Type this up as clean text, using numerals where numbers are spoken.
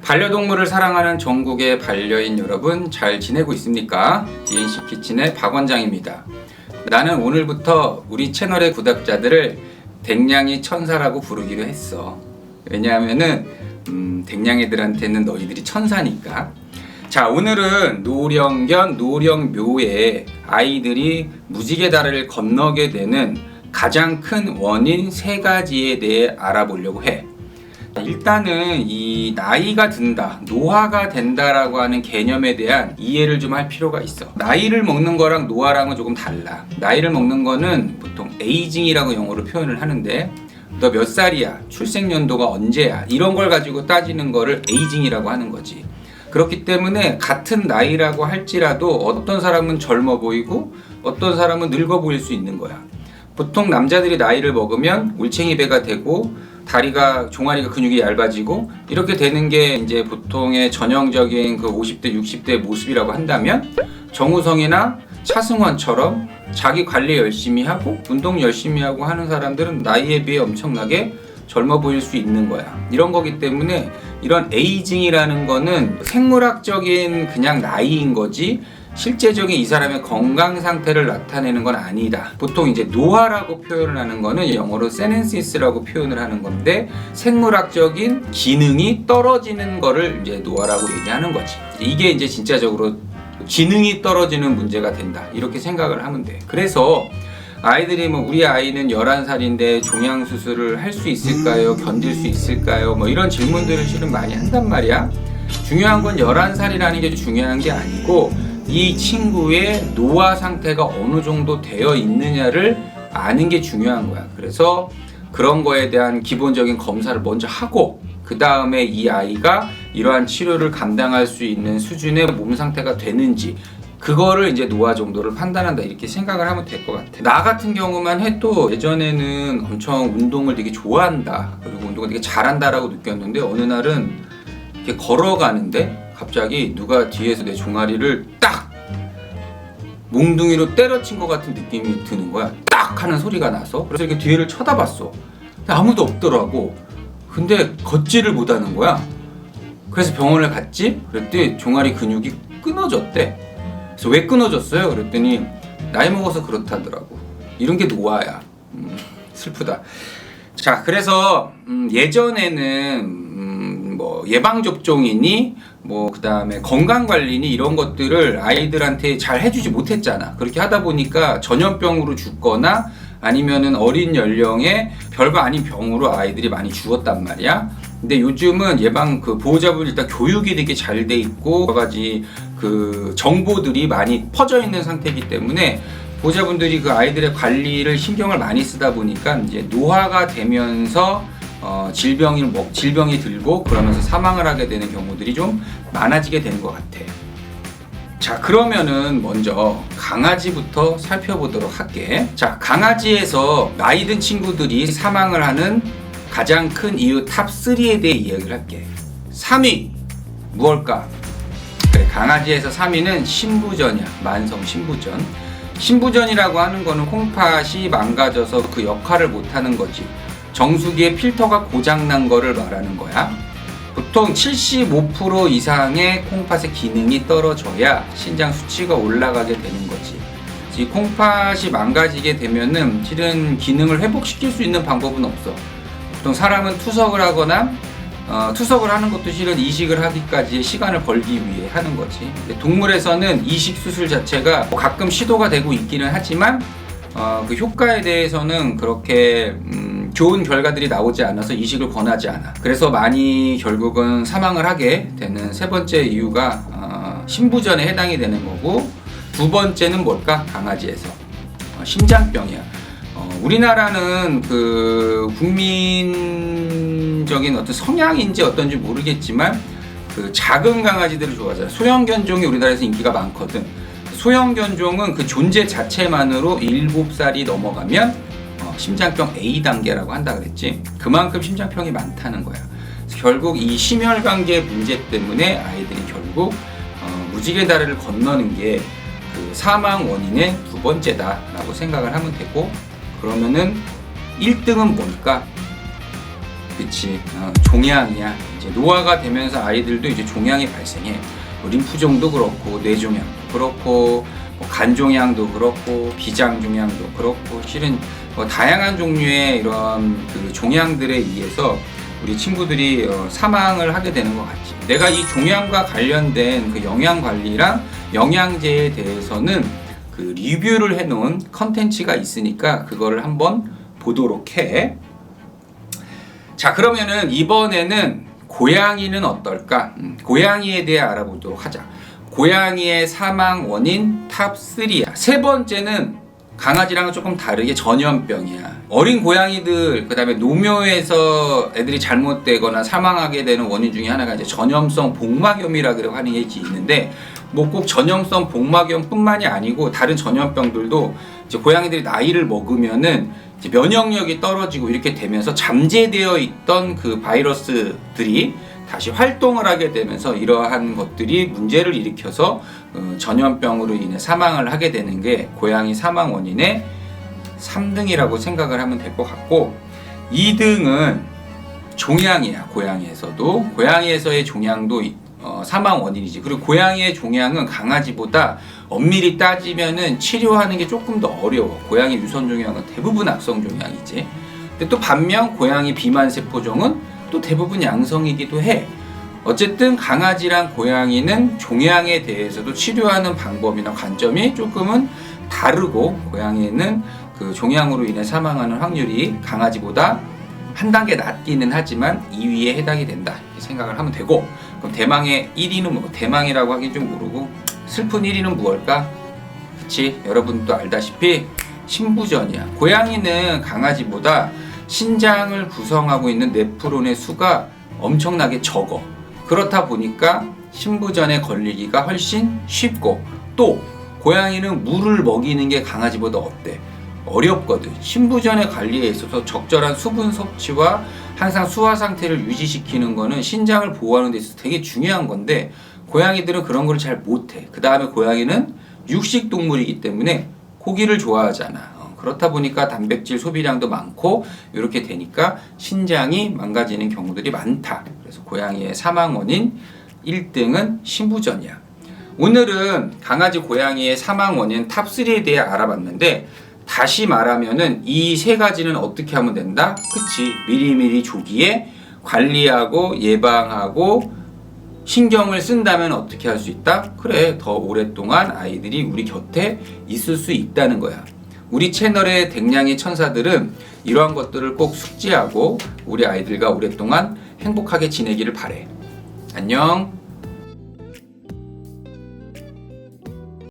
반려동물을 사랑하는 전국의 반려인 여러분 잘 지내고 있습니까? DNC 키친의 박 원장입니다. 나는 오늘부터 우리 채널의 구독자들을 댕냥이 천사라고 부르기로 했어. 왜냐하면은 댕냥이들한테는 너희들이 천사니까. 자, 오늘은 노령견, 노령묘에 아이들이 무지개 다리를 건너게 되는 가장 큰 원인 3가지에 대해 알아보려고 해. 일단은 이 나이가 든다, 노화가 된다라고 하는 개념에 대한 이해를 좀 할 필요가 있어. 나이를 먹는 거랑 노화랑은 조금 달라. 나이를 먹는 거는 보통 에이징이라고 영어로 표현을 하는데, 너 몇 살이야? 출생연도가 언제야? 이런 걸 가지고 따지는 거를 에이징이라고 하는 거지. 그렇기 때문에 같은 나이라고 할지라도 어떤 사람은 젊어 보이고 어떤 사람은 늙어 보일 수 있는 거야. 보통 남자들이 나이를 먹으면 올챙이 배가 되고 다리가, 종아리가 근육이 얇아지고 이렇게 되는 게 이제 보통의 전형적인 그 50대, 60대의 모습이라고 한다면, 정우성이나 차승원처럼 자기 관리 열심히 하고 운동 열심히 하고 하는 사람들은 나이에 비해 엄청나게 젊어 보일 수 있는 거야. 이런 거기 때문에 이런 에이징이라는 거는 생물학적인 그냥 나이인 거지 실제적인 이 사람의 건강 상태를 나타내는 건 아니다. 보통 이제 노화라고 표현을 하는 거는 영어로 세넨시스라고 표현을 하는 건데, 생물학적인 기능이 떨어지는 거를 이제 노화라고 얘기하는 거지. 이게 이제 진짜적으로 기능이 떨어지는 문제가 된다, 이렇게 생각을 하면 돼. 그래서 아이들이 우리 아이는 11살인데 종양수술을 할 수 있을까요? 견딜 수 있을까요? 이런 질문들을 실은 많이 한단 말이야. 중요한 건 11살이라는 게 중요한 게 아니고, 이 친구의 노화 상태가 어느 정도 되어 있느냐를 아는 게 중요한 거야. 그래서 그런 거에 대한 기본적인 검사를 먼저 하고, 그 다음에 이 아이가 이러한 치료를 감당할 수 있는 수준의 몸 상태가 되는지, 그거를 이제 노화 정도를 판단한다, 이렇게 생각을 하면 될 것 같아. 나 같은 경우만 해도 예전에는 엄청 운동을 되게 좋아한다, 그리고 운동을 되게 잘한다라고 느꼈는데, 어느 날은 이렇게 걸어가는데 갑자기 누가 뒤에서 내 종아리를 딱 몽둥이로 때려친 것 같은 느낌이 드는 거야. 딱 하는 소리가 나서. 그래서 이렇게 뒤를 쳐다봤어. 근데 아무도 없더라고. 근데 걷지를 못하는 거야. 그래서 병원을 갔지. 그랬더니 종아리 근육이 끊어졌대. 그래서 왜 끊어졌어요? 그랬더니 나이 먹어서 그렇다더라고. 이런 게 노화야. 슬프다. 자, 그래서 예전에는 예방접종이니 그 다음에 건강관리니 이런 것들을 아이들한테 잘 해주지 못했잖아. 그렇게 하다 보니까 전염병으로 죽거나 아니면은 어린 연령에 별거 아닌 병으로 아이들이 많이 죽었단 말이야. 근데 요즘은 보호자분 일단 교육이 되게 잘 돼 있고 여러 가지 정보들이 많이 퍼져 있는 상태이기 때문에 보호자분들이 그 아이들의 관리를 신경을 많이 쓰다 보니까 이제 노화가 되면서 질병이 들고 그러면서 사망을 하게 되는 경우들이 좀 많아지게 되는 것 같아. 자, 그러면은 먼저 강아지부터 살펴보도록 할게. 자, 강아지에서 나이 든 친구들이 사망을 하는 가장 큰 이유 탑3에 대해 이야기를 할게. 3위 무엇일까? 그래, 강아지에서 3위는 신부전이야. 만성 신부전. 신부전이라고 하는 거는 콩팥이 망가져서 그 역할을 못하는 거지. 정수기의 필터가 고장난 거를 말하는 거야. 보통 75% 이상의 콩팥의 기능이 떨어져야 신장 수치가 올라가게 되는 거지. 이 콩팥이 망가지게 되면은 실은 기능을 회복시킬 수 있는 방법은 없어. 보통 사람은 투석을 하거나 투석을 하는 것도 실은 이식을 하기까지의 시간을 벌기 위해 하는 거지. 동물에서는 이식 수술 자체가 가끔 시도가 되고 있기는 하지만 그 효과에 대해서는 그렇게 좋은 결과들이 나오지 않아서 이식을 권하지 않아. 그래서 많이 결국은 사망을 하게 되는 3번째 이유가 신부전에 해당이 되는 거고, 2번째는 뭘까? 강아지에서 심장병이야. 우리나라는 그 국민적인 어떤 성향인지 어떤지 모르겠지만 작은 강아지들을 좋아하잖아. 소형견종이 우리나라에서 인기가 많거든. 소형견종은 그 존재 자체만으로 7살이 넘어가면 심장병 A단계라고 한다 그랬지. 그만큼 심장병이 많다는 거야. 그래서 결국 이 심혈관계 문제 때문에 아이들이 결국 무지개 다리를 건너는 게 그 사망 원인의 2번째다라고 생각을 하면 되고, 그러면은 1등은 뭘까? 그치, 종양이야. 이제 이제 노화가 되면서 아이들도 이제 종양이 발생해. 뭐 림프종도 그렇고 뇌종양도 그렇고 뭐 간종양도 그렇고 비장종양도 그렇고 실은 뭐 다양한 종류의 이런 그 종양들에 의해서 우리 친구들이 사망을 하게 되는 것 같지. 내가 이 종양과 관련된 그 영양 관리랑 영양제에 대해서는 그 리뷰를 해놓은 컨텐츠가 있으니까 그거를 한번 보도록 해. 자, 그러면은 이번에는 고양이는 어떨까? 고양이에 대해 알아보도록 하자. 고양이의 사망 원인 탑 3야. 세 번째는 강아지랑은 조금 다르게 전염병이야. 어린 고양이들, 그 다음에 노묘에서 애들이 잘못되거나 사망하게 되는 원인 중에 하나가 이제 전염성 복막염이라고 하는 게 있는데, 뭐 꼭 전염성 복막염뿐만이 아니고 다른 전염병들도 이제 고양이들이 나이를 먹으면은 이제 면역력이 떨어지고 이렇게 되면서 잠재되어 있던 그 바이러스들이 다시 활동을 하게 되면서 이러한 것들이 문제를 일으켜서 전염병으로 인해 사망을 하게 되는 게 고양이 사망 원인의 3등이라고 생각을 하면 될 것 같고, 2등은 종양이야. 고양이에서도 고양이에서의 종양도 사망 원인이지. 그리고 고양이의 종양은 강아지보다 엄밀히 따지면은 치료하는 게 조금 더 어려워. 고양이 유선 종양은 대부분 악성 종양이지. 근데 또 반면 고양이 비만 세포종은 또 대부분 양성이기도 해. 어쨌든 강아지랑 고양이는 종양에 대해서도 치료하는 방법이나 관점이 조금은 다르고, 고양이는 그 종양으로 인해 사망하는 확률이 강아지보다 한 단계 낮기는 하지만 2위에 해당이 된다 이렇게 생각을 하면 되고, 그럼 대망의 1위는 뭐, 대망이라고 하긴 좀 모르고 슬픈 1위는 무엇일까? 그치? 여러분도 알다시피 신부전이야. 고양이는 강아지보다 신장을 구성하고 있는 네프론의 수가 엄청나게 적어. 그렇다 보니까 신부전에 걸리기가 훨씬 쉽고, 또 고양이는 물을 먹이는 게 강아지보다 어때? 어렵거든. 신부전의 관리에 있어서 적절한 수분 섭취와 항상 수화 상태를 유지시키는 거는 신장을 보호하는 데 있어서 되게 중요한 건데, 고양이들은 그런 걸 잘 못해. 그 다음에 고양이는 육식 동물이기 때문에 고기를 좋아하잖아. 그렇다 보니까 단백질 소비량도 많고 이렇게 되니까 신장이 망가지는 경우들이 많다. 그래서 고양이의 사망 원인 1등은 신부전이야. 오늘은 강아지 고양이의 사망 원인 탑 3에 대해 알아봤는데, 다시 말하면은 이 세 가지는 어떻게 하면 된다? 그치, 미리미리 조기에 관리하고 예방하고 신경을 쓴다면 어떻게 할 수 있다? 그래, 더 오랫동안 아이들이 우리 곁에 있을 수 있다는 거야. 우리 채널의 댕냥이 천사들은 이러한 것들을 꼭 숙지하고 우리 아이들과 오랫동안 행복하게 지내기를 바래. 안녕.